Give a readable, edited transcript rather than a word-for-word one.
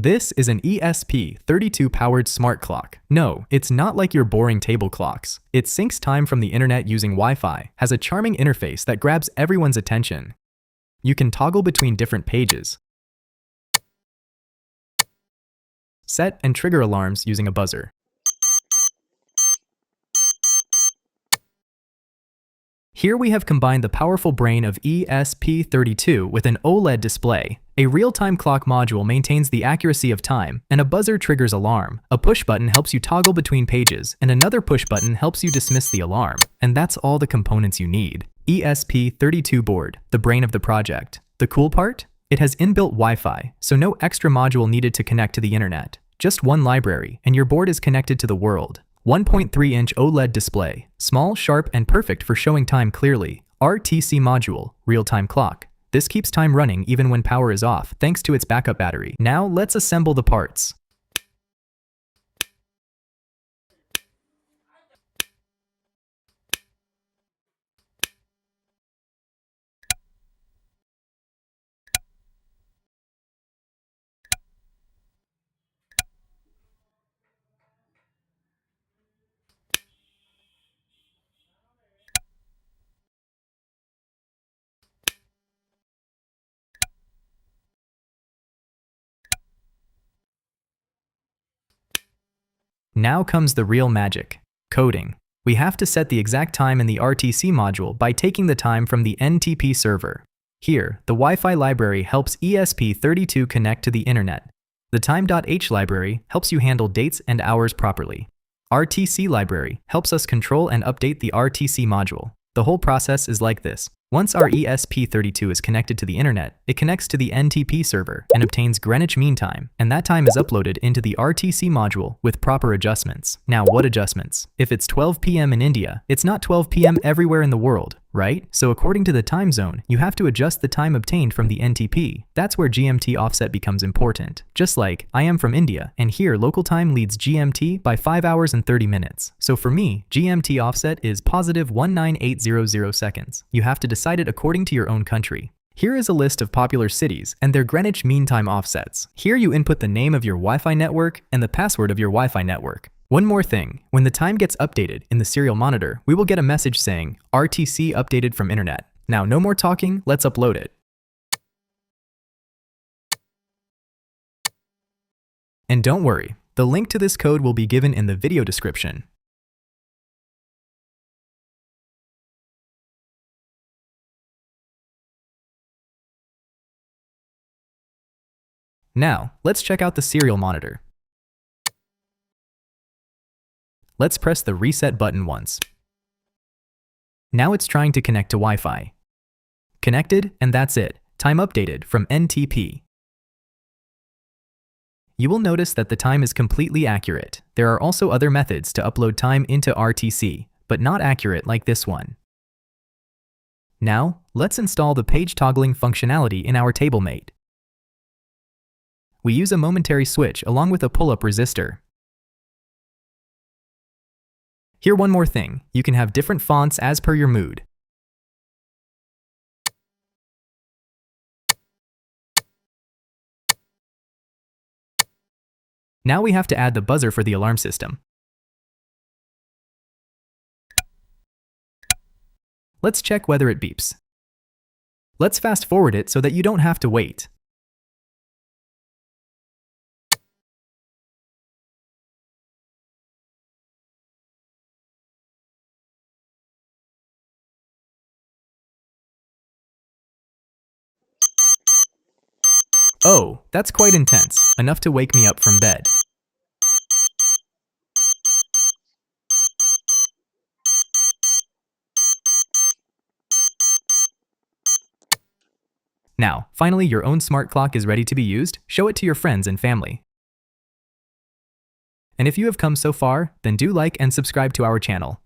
This is an ESP32 powered smart clock. No, it's not like your boring table clocks. It syncs time from the internet using Wi-Fi, has a charming interface that grabs everyone's attention. You can toggle between different pages, set and trigger alarms using a buzzer. Here we have combined the powerful brain of ESP32 with an OLED display. A real-time clock module maintains the accuracy of time, and a buzzer triggers alarm. A push button helps you toggle between pages, and another push button helps you dismiss the alarm. And that's all the components you need. ESP32 board, the brain of the project. The cool part? It has inbuilt Wi-Fi, so no extra module needed to connect to the internet. Just one library, and your board is connected to the world. 1.3-inch OLED display, small, sharp, and perfect for showing time clearly. RTC module, real-time clock. This keeps time running even when power is off, thanks to its backup battery. Now let's assemble the parts. Now comes the real magic, coding. We have to set the exact time in the RTC module by taking the time from the NTP server. Here, the Wi-Fi library helps ESP32 connect to the internet. The time.h library helps you handle dates and hours properly. RTC library helps us control and update the RTC module. The whole process is like this. Once our ESP32 is connected to the internet, it connects to the NTP server and obtains Greenwich Mean Time, and that time is uploaded into the RTC module with proper adjustments. Now, what adjustments? If it's 12 p.m. in India, it's not 12 p.m. everywhere in the world, right? So according to the time zone, you have to adjust the time obtained from the NTP. That's where GMT offset becomes important. Just like, I am from India, and here local time leads GMT by 5 hours and 30 minutes. So for me, GMT offset is positive 19800 seconds. You have to decide it according to your own country. Here is a list of popular cities and their Greenwich Mean Time offsets. Here you input the name of your Wi-Fi network and the password of your Wi-Fi network. One more thing, when the time gets updated in the serial monitor, we will get a message saying, RTC updated from internet. Now no more talking, let's upload it. And don't worry, the link to this code will be given in the video description. Now, let's check out the serial monitor. Let's press the reset button once. Now it's trying to connect to Wi-Fi. Connected, and that's it. Time updated from NTP. You will notice that the time is completely accurate. There are also other methods to upload time into RTC, but not accurate like this one. Now, let's install the page toggling functionality in our TableMate. We use a momentary switch along with a pull-up resistor. Here, one more thing, you can have different fonts as per your mood. Now we have to add the buzzer for the alarm system. Let's check whether it beeps. Let's fast forward it so that you don't have to wait. Oh, that's quite intense, enough to wake me up from bed. Now, finally, your own smart clock is ready to be used. Show it to your friends and family. And if you have come so far, then do like and subscribe to our channel.